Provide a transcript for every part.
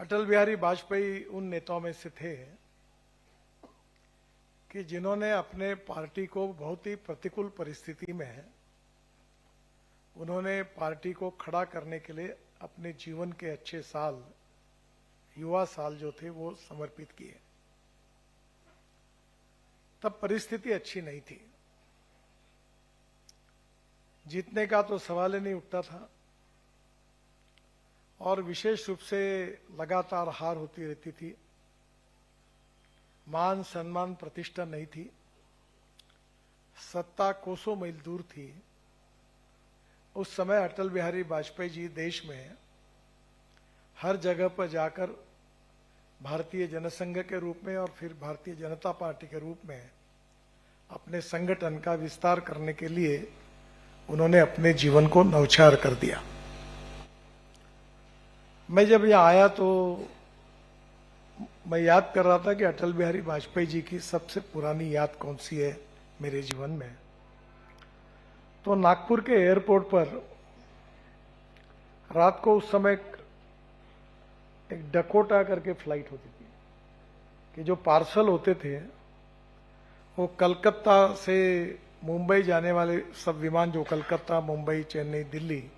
अटल बिहारी वाजपेयी उन नेताओं में से थे कि जिन्होंने अपने पार्टी को बहुत ही प्रतिकूल परिस्थिति में उन्होंने पार्टी को खड़ा करने के लिए अपने जीवन के अच्छे साल, युवा साल जो थे वो समर्पित किए। तब परिस्थिति अच्छी नहीं थी, जीतने का तो सवाल ही नहीं उठता था और विशेष रूप से लगातार हार होती रहती थी। मान सम्मान प्रतिष्ठा नहीं थी, सत्ता कोसों मील दूर थी। उस समय अटल बिहारी वाजपेयी जी देश में हर जगह पर जाकर भारतीय जनसंघ के रूप में और फिर भारतीय जनता पार्टी के रूप में अपने संगठन का विस्तार करने के लिए उन्होंने अपने जीवन को न्यौछावर कर दिया। मैं जब यहाँ आया तो मैं याद कर रहा था कि अटल बिहारी वाजपेयी जी की सबसे पुरानी याद कौन सी है मेरे जीवन में। तो नागपुर के एयरपोर्ट पर रात को उस समय एक डकोटा करके फ्लाइट होती थी कि जो पार्सल होते थे वो कलकत्ता से मुंबई जाने वाले सब विमान जो कलकत्ता, मुंबई, चेन्नई, दिल्ली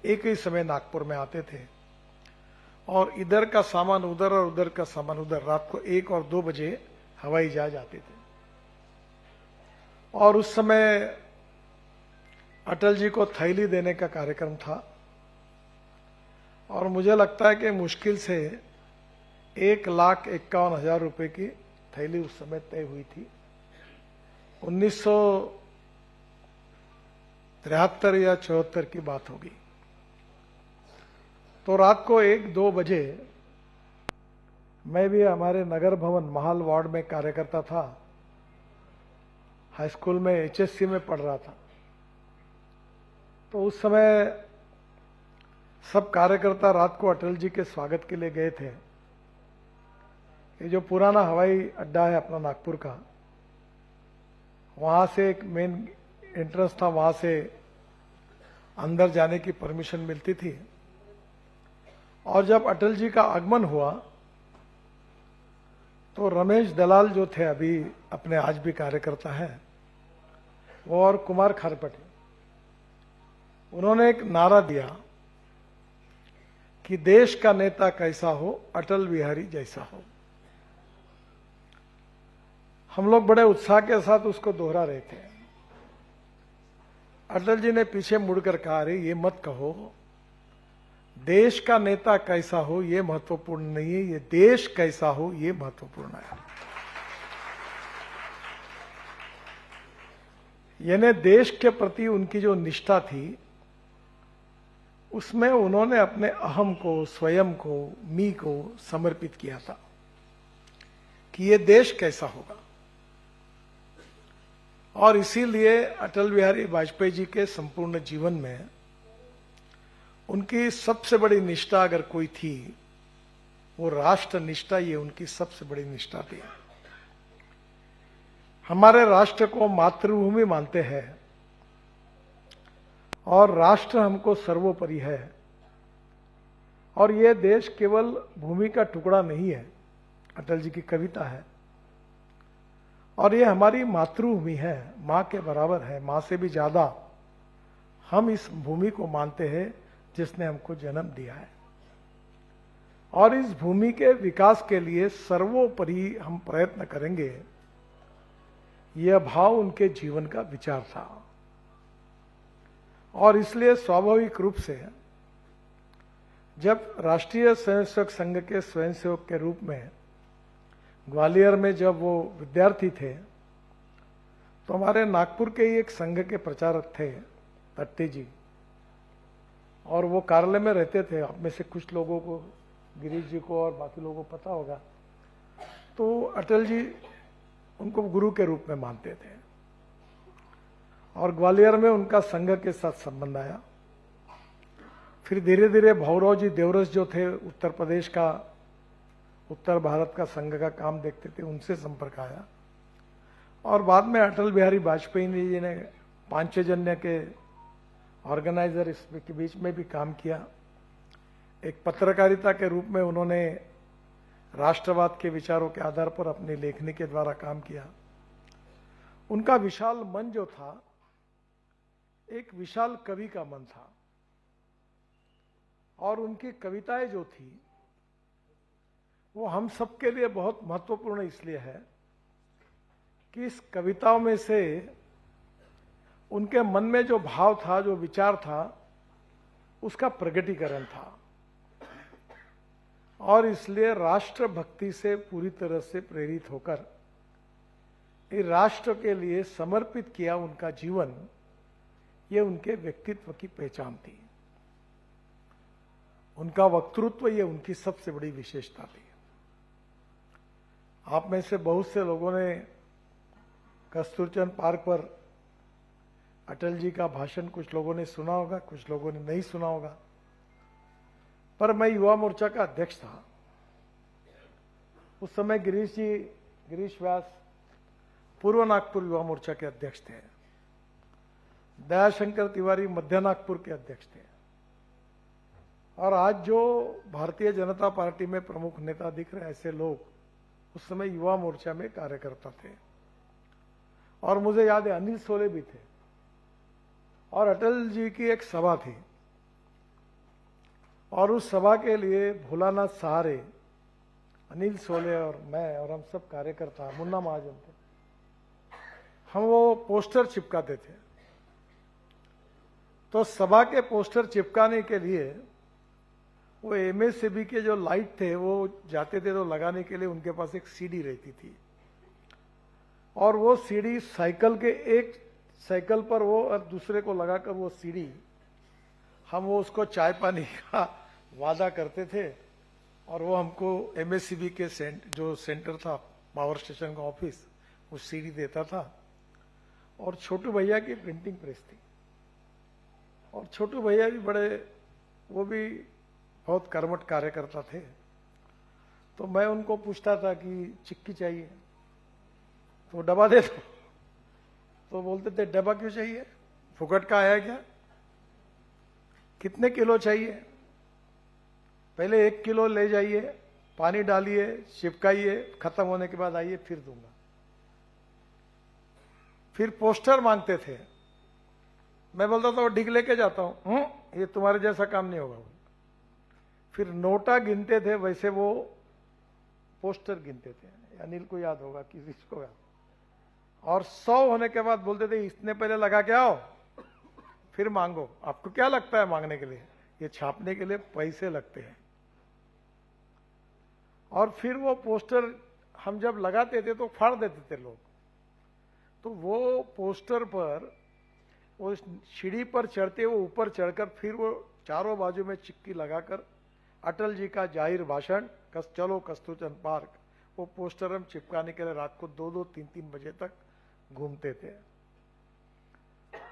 एक ही समय नागपुर में आते थे और इधर का सामान उधर और उधर का सामान उधर। रात को 1 और 2 बजे हवाई जहाज आते थे और उस समय अटल जी को थैली देने का कार्यक्रम था और मुझे लगता है कि मुश्किल से 1,51,000 रुपए की थैली उस समय तय हुई थी। 1973 या 74 की बात होगी। तो रात को 1-2 बजे मैं भी हमारे नगर भवन महाल वार्ड में कार्य करता था, हाई स्कूल में HSC में पढ़ रहा था। तो उस समय सब कार्यकर्ता रात को अटल जी के स्वागत के लिए गए थे। ये जो पुराना हवाई अड्डा है अपना नागपुर का, वहां से एक मेन एंट्रेंस था, वहां से अंदर जाने की परमिशन मिलती थी। और जब अटल जी का आगमन हुआ तो रमेश दलाल जो थे, अभी अपने आज भी कार्यकर्ता हैं वो, और कुमार खारपेटे, उन्होंने एक नारा दिया कि देश का नेता कैसा हो, अटल बिहारी जैसा हो। हम लोग बड़े उत्साह के साथ उसको दोहरा रहे थे। अटल जी ने पीछे मुड़कर कहा, अरे ये मत कहो, देश का नेता कैसा हो ये महत्वपूर्ण नहीं है, ये देश कैसा हो ये महत्वपूर्ण है। यानी देश के प्रति उनकी जो निष्ठा थी उसमें उन्होंने अपने अहम को, स्वयं को, मी को समर्पित किया था कि ये देश कैसा होगा। और इसीलिए अटल बिहारी वाजपेयी जी के संपूर्ण जीवन में उनकी सबसे बड़ी निष्ठा अगर कोई थी वो राष्ट्र निष्ठा, ये उनकी सबसे बड़ी निष्ठा थी। हमारे राष्ट्र को मातृभूमि मानते हैं और राष्ट्र हमको सर्वोपरि है। और ये देश केवल भूमि का टुकड़ा नहीं है, अटल जी की कविता है, और ये हमारी मातृभूमि है, मां के बराबर है, मां से भी ज्यादा हम इस भूमि को मानते हैं जिसने हमको जन्म दिया है। और इस भूमि के विकास के लिए सर्वोपरि हम प्रयत्न करेंगे, यह भाव उनके जीवन का विचार था। और इसलिए स्वाभाविक रूप से जब राष्ट्रीय स्वयंसेवक संघ के स्वयंसेवक के रूप में ग्वालियर में जब वो विद्यार्थी थे तो हमारे नागपुर के ही एक संघ के प्रचारक थे तट्टी जी, और वो कार्यालय में रहते थे। आप में से कुछ लोगों को, गिरीश जी को और बाकी लोगों को पता होगा। तो अटल जी उनको गुरु के रूप में मानते थे और ग्वालियर में उनका संघ के साथ संबंध आया। फिर धीरे धीरे भौरव जी देवरस जो थे, उत्तर प्रदेश का, उत्तर भारत का संघ का काम देखते थे, उनसे संपर्क आया। और बाद में अटल बिहारी वाजपेयी जी ने पांचजन्य के ऑर्गेनाइजर इसके बीच में भी काम किया। एक पत्रकारिता के रूप में उन्होंने राष्ट्रवाद के विचारों के आधार पर अपनी लेखनी के द्वारा काम किया। उनका विशाल मन जो था एक विशाल कवि का मन था, और उनकी कविताएं जो थी वो हम सबके लिए बहुत महत्वपूर्ण इसलिए है कि इस कविताओं में से उनके मन में जो भाव था, जो विचार था, उसका प्रकटीकरण था, और इसलिए राष्ट्रभक्ति से पूरी तरह से प्रेरित होकर इस राष्ट्र के लिए समर्पित किया उनका जीवन, ये उनके व्यक्तित्व की पहचान थी। उनका वक्तृत्व ये उनकी सबसे बड़ी विशेषता थी। आप में से बहुत से लोगों ने कस्तूरचंद पार्क पर अटल जी का भाषण कुछ लोगों ने सुना होगा, कुछ लोगों ने नहीं सुना होगा, पर मैं युवा मोर्चा का अध्यक्ष था। उस समय गिरीश व्यास पूर्व नागपुर युवा मोर्चा के अध्यक्ष थे, दयाशंकर तिवारी मध्य नागपुर के अध्यक्ष थे, और आज जो भारतीय जनता पार्टी में प्रमुख नेता दिख रहे ऐसे लोग उस समय युवा मोर्चा में कार्यकर्ता थे। और मुझे याद है अनिल सोले भी थे, और अटल जी की एक सभा थी, और उस सभा के लिए भोलानाथ सहारे, अनिल सोले और मैं और हम सब कार्यकर्ता, मुन्ना महाजन थे, हम वो पोस्टर चिपकाते थे। तो सभा के पोस्टर चिपकाने के लिए वो एमएससीबी के जो लाइट थे वो जाते थे, तो लगाने के लिए उनके पास एक सीडी रहती थी, और वो सीडी साइकिल के एक साइकिल पर वो और दूसरे को लगाकर वो सीडी हम वो उसको चाय पानी का वादा करते थे, और वो हमको एमएससीबी के जो सेंटर था पावर स्टेशन का ऑफिस, वो सीडी देता था। और छोटू भैया की प्रिंटिंग प्रेस थी, और छोटू भैया भी वो भी बहुत कर्मठ कार्यकर्ता थे। तो मैं उनको पूछता था कि चिक्की चाहिए तो डब्बा दे दो, तो बोलते थे डब्बा क्यों चाहिए, फुकट का आया क्या, कितने किलो चाहिए, पहले 1 किलो ले जाइए, पानी डालिए, चिपकाइए, खत्म होने के बाद आइए फिर दूंगा। फिर पोस्टर मांगते थे, मैं बोलता था वो ढीक लेके जाता हूं, ये तुम्हारे जैसा काम नहीं होगा। फिर नोटा गिनते थे, वैसे वो पोस्टर गिनते थे, अनिल को याद होगा, किसी को याद, और 100 होने के बाद बोलते थे इतने पहले लगा के आओ फिर मांगो। आपको क्या लगता है मांगने के लिए, ये छापने के लिए पैसे लगते हैं। और फिर वो पोस्टर हम जब लगाते थे तो फाड़ देते थे लोग, तो वो पोस्टर पर वो सीढ़ी पर चढ़ते, वो ऊपर चढ़कर फिर वो चारों बाजू में चिक्की लगाकर अटल जी का जाहिर भाषण चलो कस्तूरचंद पार्क, वो पोस्टर हम चिपकाने के लिए रात को 2-2, 3-3 बजे तक घूमते थे।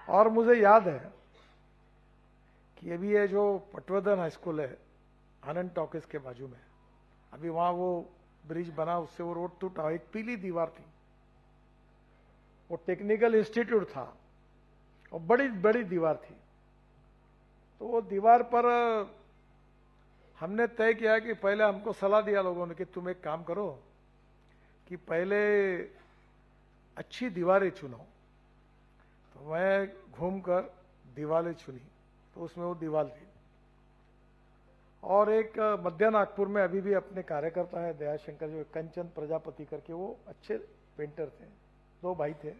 और मुझे याद है कि अभी ये जो पटवर्धन हाई स्कूल है आनंद टॉकीज के बाजू में, अभी वहां वो ब्रिज बना, उससे वो रोड टूटा, एक पीली दीवार थी, वो टेक्निकल इंस्टीट्यूट था, और बड़ी बड़ी दीवार थी। तो वो दीवार पर हमने तय किया कि पहले हमको सलाह दिया लोगों ने कि तुम एक काम करो कि पहले अच्छी दीवारें चुनो। तो मैं घूमकर दीवारें चुनी, तो उसमें वो दीवार थी। और एक मध्य नागपुर में अभी भी अपने कार्यकर्ता है दयाशंकर, जो कंचन प्रजापति करके, वो अच्छे पेंटर थे, 2 भाई थे।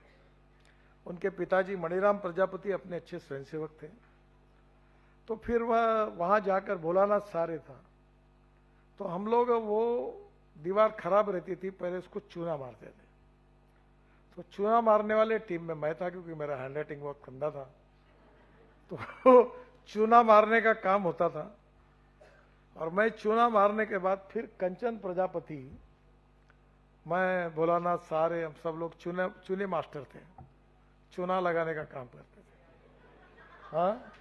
उनके पिताजी मणिराम प्रजापति अपने अच्छे स्वयंसेवक थे। तो फिर वह वहां जाकर भोलानाथ सहारे था, तो हम लोग वो दीवार खराब रहती थी, पहले उसको चूना मारते थे। तो चूना मारने वाले टीम में मैं था, क्योंकि मेरा हैंडराइटिंग बहुत गंदा था, तो चूना मारने का काम होता था। और मैं चूना मारने के बाद फिर कंचन प्रजापति, मैं भोलानाथ सहारे, हम सब लोग चूने मास्टर थे, चूना लगाने का काम करते थे। हाँ,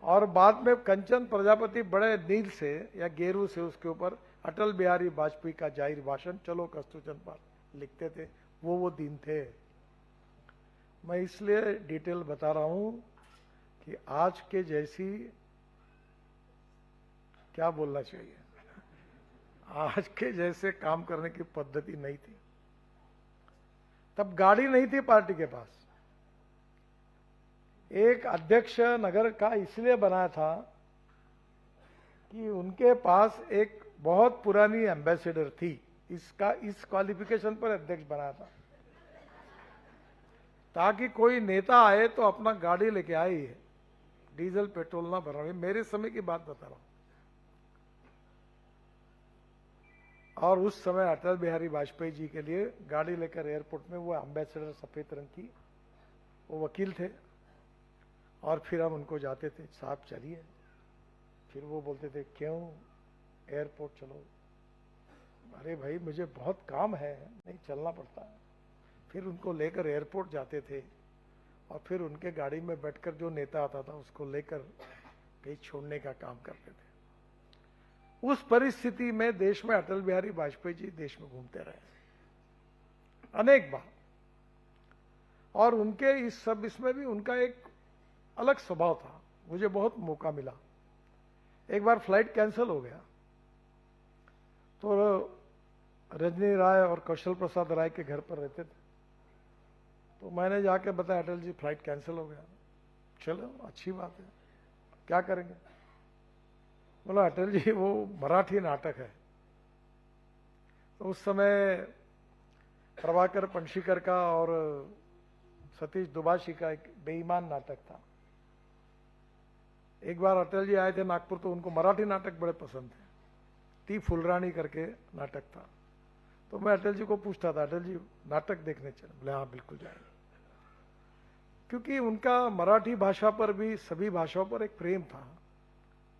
और बाद में कंचन प्रजापति बड़े नील से या गेरू से उसके ऊपर अटल बिहारी वाजपेयी का जाहिर भाषण चलो कस्तूरचंद पार्क लिखते थे। वो दिन थे। मैं इसलिए डिटेल बता रहा हूं कि आज के जैसी क्या बोलना चाहिए, आज के जैसे काम करने की पद्धति नहीं थी। तब गाड़ी नहीं थी पार्टी के पास। एक अध्यक्ष नगर का इसलिए बनाया था कि उनके पास एक बहुत पुरानी एम्बेसडर थी, इस क्वालिफिकेशन पर अध्यक्ष बनाया था, ताकि कोई नेता आए तो अपना गाड़ी लेके आए, डीजल पेट्रोल ना भरा। मेरे समय की बात बता रहा हूं। और उस समय अटल बिहारी वाजपेयी जी के लिए गाड़ी लेकर एयरपोर्ट में, वो एम्बेसडर सफेद रंग की, वो वकील थे, और फिर हम उनको जाते थे, साहब चलिए। फिर वो बोलते थे क्यों, एयरपोर्ट चलो। अरे भाई मुझे बहुत काम है, नहीं चलना पड़ता है। फिर उनको लेकर एयरपोर्ट जाते थे, और फिर उनके गाड़ी में बैठकर जो नेता आता था उसको लेकर कहीं छोड़ने का काम करते थे। उस परिस्थिति में देश में अटल बिहारी वाजपेयी जी देश में घूमते रहे अनेक बार, और उनके इस सब इसमें भी उनका एक अलग स्वभाव था। मुझे बहुत मौका मिला। एक बार फ्लाइट कैंसिल हो गया, तो रजनी राय और कौशल प्रसाद राय के घर पर रहते थे, तो मैंने जाके बताया अटल जी फ्लाइट कैंसिल हो गया। चलो अच्छी बात है, क्या करेंगे। बोला अटल जी वो मराठी नाटक है। तो उस समय प्रभाकर पणशीकर का और सतीश दुबाशी का एक बेईमान नाटक था। एक बार अटल जी आए थे नागपुर, तो उनको मराठी नाटक बड़े पसंद थे। ती फुलरानी करके नाटक था। तो मैं अटल जी को पूछता था, अटल जी नाटक देखने चले? बोले हाँ बिल्कुल जाएंगे। क्योंकि उनका मराठी भाषा पर भी, सभी भाषाओं पर एक प्रेम था,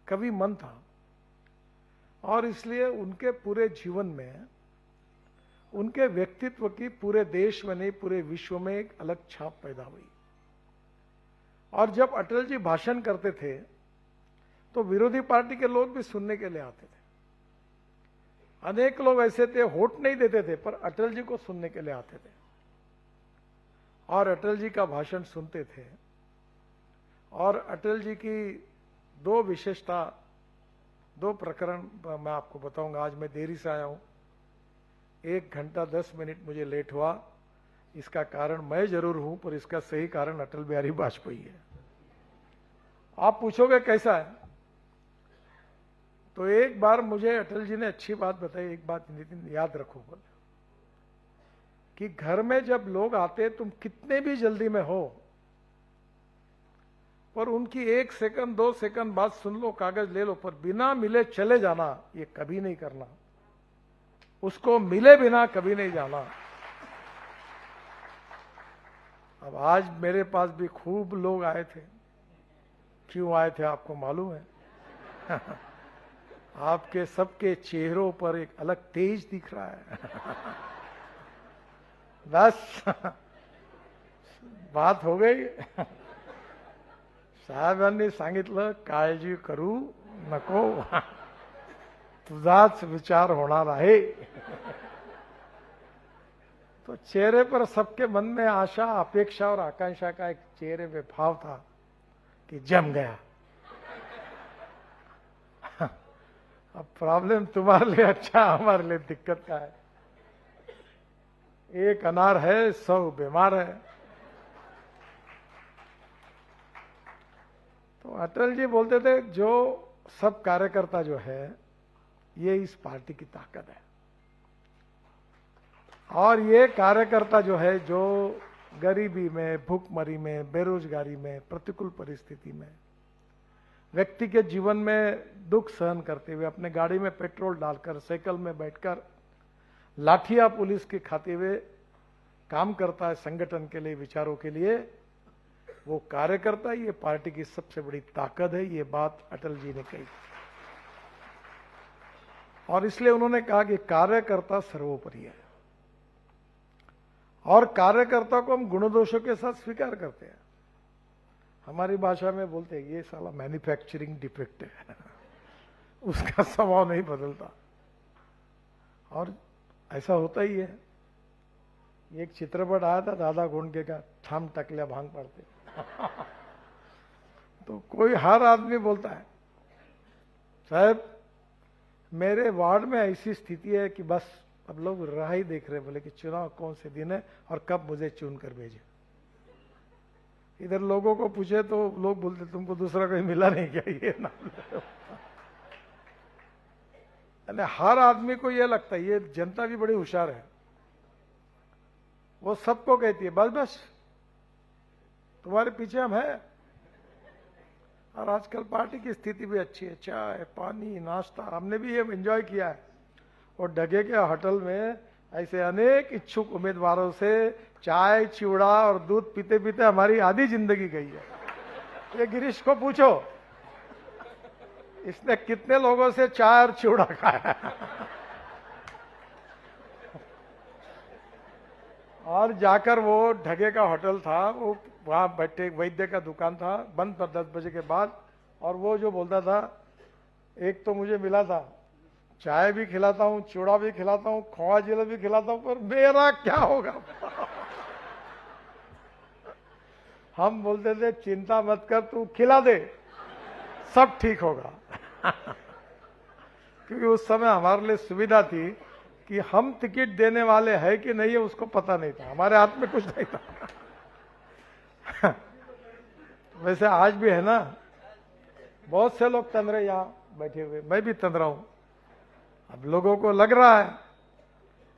कवि मन था, और इसलिए उनके पूरे जीवन में, उनके व्यक्तित्व की पूरे देश में नहीं पूरे विश्व में एक अलग छाप पैदा हुई। और जब अटल जी भाषण करते थे तो विरोधी पार्टी के लोग भी सुनने के लिए आते थे। अनेक लोग ऐसे थे, वोट नहीं देते थे, पर अटल जी को सुनने के लिए आते थे और अटल जी का भाषण सुनते थे। और अटल जी की दो विशेषता, दो प्रकरण मैं आपको बताऊंगा। आज मैं देरी से आया हूं, 1 घंटा 10 मिनट मुझे लेट हुआ। इसका कारण मैं जरूर हूं, पर इसका सही कारण अटल बिहारी वाजपेयी है। आप पूछोगे कैसा है, तो एक बार मुझे अटल जी ने अच्छी बात बताई। एक बात नितिन याद रखो, बोले कि घर में जब लोग आते, तुम कितने भी जल्दी में हो, पर उनकी 1 सेकंड 2 सेकंड बात सुन लो, कागज ले लो, पर बिना मिले चले जाना ये कभी नहीं करना। उसको मिले बिना कभी नहीं जाना। अब आज मेरे पास भी खूब लोग आए थे। क्यों आए थे आपको मालूम है? आपके सबके चेहरों पर एक अलग तेज दिख रहा है। बस बात हो गई। साहेबांनी सांगितलं काळजी करू नको, तुझाच विचार होणार आहे। तो चेहरे पर सबके मन में आशा, अपेक्षा और आकांक्षा का एक चेहरे पे भाव था कि जम गया। अब प्रॉब्लम तुम्हारे लिए अच्छा, हमारे लिए दिक्कत का है। एक अनार है, 100 बीमार है। तो अटल जी बोलते थे जो सब कार्यकर्ता जो है, ये इस पार्टी की ताकत है। और ये कार्यकर्ता जो है, जो गरीबी में, भूखमरी में, बेरोजगारी में, प्रतिकूल परिस्थिति में, व्यक्ति के जीवन में दुख सहन करते हुए, अपने गाड़ी में पेट्रोल डालकर, साइकिल में बैठकर लाठियां पुलिस के खाते हुए काम करता है संगठन के लिए, विचारों के लिए, वो कार्यकर्ता ये पार्टी की सबसे बड़ी ताकत है। ये बात अटल जी ने कही, और इसलिए उन्होंने कहा कि कार्यकर्ता सर्वोपरि है। और कार्यकर्ता को हम गुण दोषों के साथ स्वीकार करते हैं। हमारी भाषा में बोलते हैं ये साला मैन्युफैक्चरिंग डिफेक्ट है। उसका स्वभाव नहीं बदलता, और ऐसा होता ही है। एक चित्रपट आया था दादा गोंडके का, ठाम टकल्या भांग पड़ते। तो कोई हर आदमी बोलता है साहब मेरे वार्ड में ऐसी स्थिति है कि बस अब लोग राह ही देख रहे, बोले कि चुनाव कौन से दिन है और कब मुझे चुन कर भेजे। इधर लोगों को पूछे तो लोग बोलते तुमको दूसरा कोई मिला नहीं क्या, ये नाम। हर आदमी को ये लगता है, ये जनता भी बड़ी होशियार है, वो सबको कहती है बस बस तुम्हारे पीछे हम हैं। और आजकल पार्टी की स्थिति भी अच्छी है, चाय पानी नाश्ता हमने भी ये एंजॉय किया है। और डगे के होटल में ऐसे अनेक इच्छुक उम्मीदवारों से चाय चिवड़ा और दूध पीते पीते हमारी आधी जिंदगी गई है। ये गिरीश को पूछो, इसने कितने लोगों से चाय और चिवड़ा खाया। और जाकर वो ढगे का होटल था, वो वहां बैठे वैद्य का दुकान था, बंद पर 10 बजे के बाद। और वो जो बोलता था, एक तो मुझे मिला था, चाय भी खिलाता हूं, चिवड़ा भी खिलाता हूं, खोआ जलेबी भी खिलाता हूं, पर मेरा क्या होगा। हम बोलते थे चिंता मत कर, तू खिला दे सब ठीक होगा। क्योंकि उस समय हमारे लिए सुविधा थी कि हम टिकट देने वाले हैं कि नहीं है उसको पता नहीं था, हमारे हाथ में कुछ नहीं था। वैसे आज भी है ना, बहुत से लोग तंद्रे यहां बैठे हुए, मैं भी तंद्रा हूं। अब लोगों को लग रहा है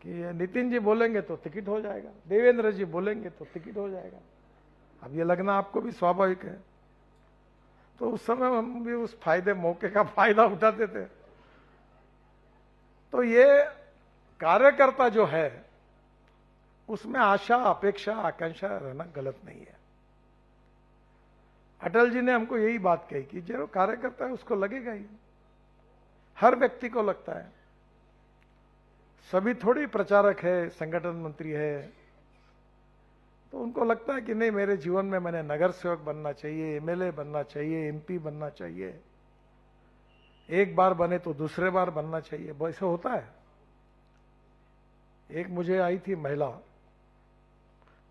कि नितिन जी बोलेंगे तो टिकट हो जाएगा, देवेंद्र जी बोलेंगे तो टिकट हो जाएगा। अब ये लगना आपको भी स्वाभाविक है। तो उस समय हम भी उस मौके का फायदा उठाते थे। तो ये कार्यकर्ता जो है उसमें आशा अपेक्षा आकांक्षा रहना गलत नहीं है। अटल जी ने हमको यही बात कही कि जो कार्यकर्ता है उसको लगेगा ही, हर व्यक्ति को लगता है। सभी थोड़ी प्रचारक है, संगठन मंत्री है, तो उनको लगता है कि नहीं मेरे जीवन में मैंने नगर सेवक बनना चाहिए, एमएलए बनना चाहिए, एमपी बनना चाहिए, एक बार बने तो दूसरे बार बनना चाहिए। वैसे होता है। एक मुझे आई थी महिला,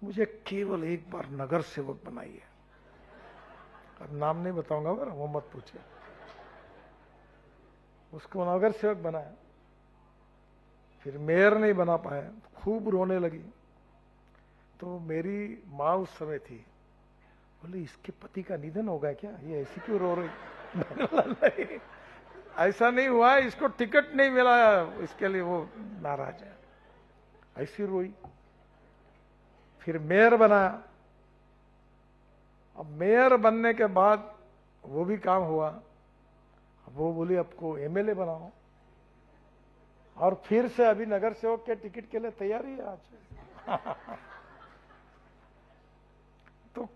मुझे केवल एक बार नगर सेवक बनाइए, अब नाम नहीं बताऊंगा, वो मत पूछे। उसको नगर सेवक बनाया, फिर मेयर नहीं बना पाया, खूब रोने लगी। तो मेरी माँ उस समय थी, बोली इसके पति का निधन हो गया क्या, ये ऐसी क्यों रो रही। नहीं, ऐसा नहीं हुआ, इसको टिकट नहीं मिला, इसके लिए वो नाराज है, ऐसी रोई। फिर मेयर बनाया। अब मेयर बनने के बाद वो भी काम हुआ, अब वो बोली आपको एमएलए बनाओ, और फिर से अभी नगर सेवक के टिकट के लिए तैयारी है आज। तो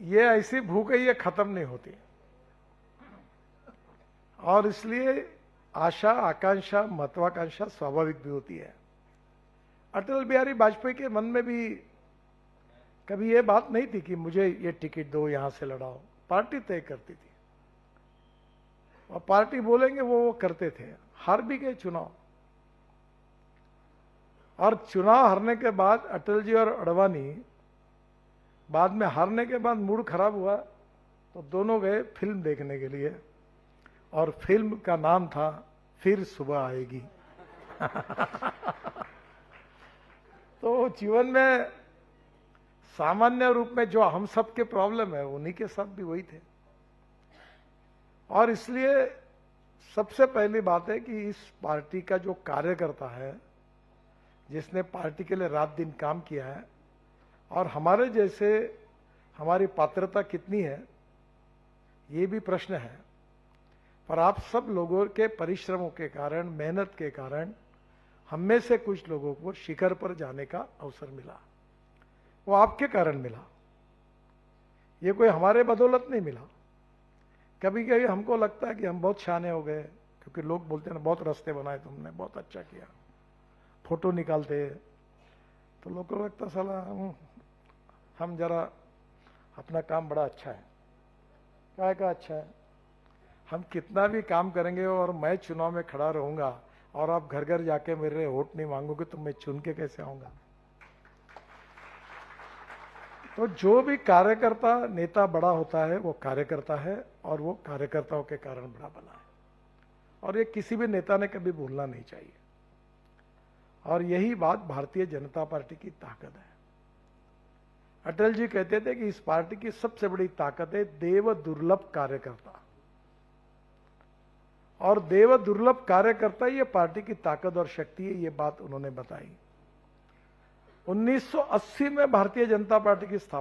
ये ऐसी भूख है, ये खत्म नहीं होती। और इसलिए आशा आकांक्षा महत्वाकांक्षा स्वाभाविक भी होती है। अटल बिहारी वाजपेयी के मन में भी कभी ये बात नहीं थी कि मुझे ये टिकट दो, यहां से लड़ाओ। पार्टी तय करती थी और पार्टी बोलेंगे वो करते थे। हार भी गए चुनाव, और चुनाव हारने के बाद अटल जी और अडवाणी बाद में हारने के बाद मूड खराब हुआ तो दोनों गए फिल्म देखने के लिए, और फिल्म का नाम था फिर सुबह आएगी। तो जीवन में सामान्य रूप में जो हम सब के प्रॉब्लम है उन्हीं के साथ भी वही थे। और इसलिए सबसे पहली बात है कि इस पार्टी का जो कार्यकर्ता है, जिसने पार्टी के लिए रात दिन काम किया है, और हमारे जैसे हमारी पात्रता कितनी है ये भी प्रश्न है, पर आप सब लोगों के परिश्रमों के कारण, मेहनत के कारण हम में से कुछ लोगों को शिखर पर जाने का अवसर मिला। वो आपके कारण मिला, ये कोई हमारे बदौलत नहीं मिला। कभी कभी हमको लगता है कि हम बहुत शाने हो गए, क्योंकि लोग बोलते हैं बहुत रास्ते बनाए तुमने, बहुत अच्छा किया, फोटो निकालते, तो लोगों को लगता साला हम जरा अपना काम बड़ा अच्छा है। क्या का अच्छा है? हम कितना भी काम करेंगे और मैं चुनाव में खड़ा रहूंगा और आप घर घर जाके मेरे वोट नहीं मांगोगे तो मैं चुन के कैसे आऊंगा? तो जो भी कार्यकर्ता नेता बड़ा होता है वो कार्यकर्ता है, और वो कार्यकर्ताओं के कारण बड़ा बना है। और ये किसी भी नेता ने कभी भूलना नहीं चाहिए। और यही बात भारतीय जनता पार्टी की ताकत है। अटल जी कहते थे कि इस पार्टी की सबसे बड़ी ताकत है देव दुर्लभ कार्यकर्ता, और देव दुर्लभ कार्यकर्ता ये पार्टी की ताकत और शक्ति है, ये बात उन्होंने बताई। 1980 में भारतीय जनता पार्टी की स्थापना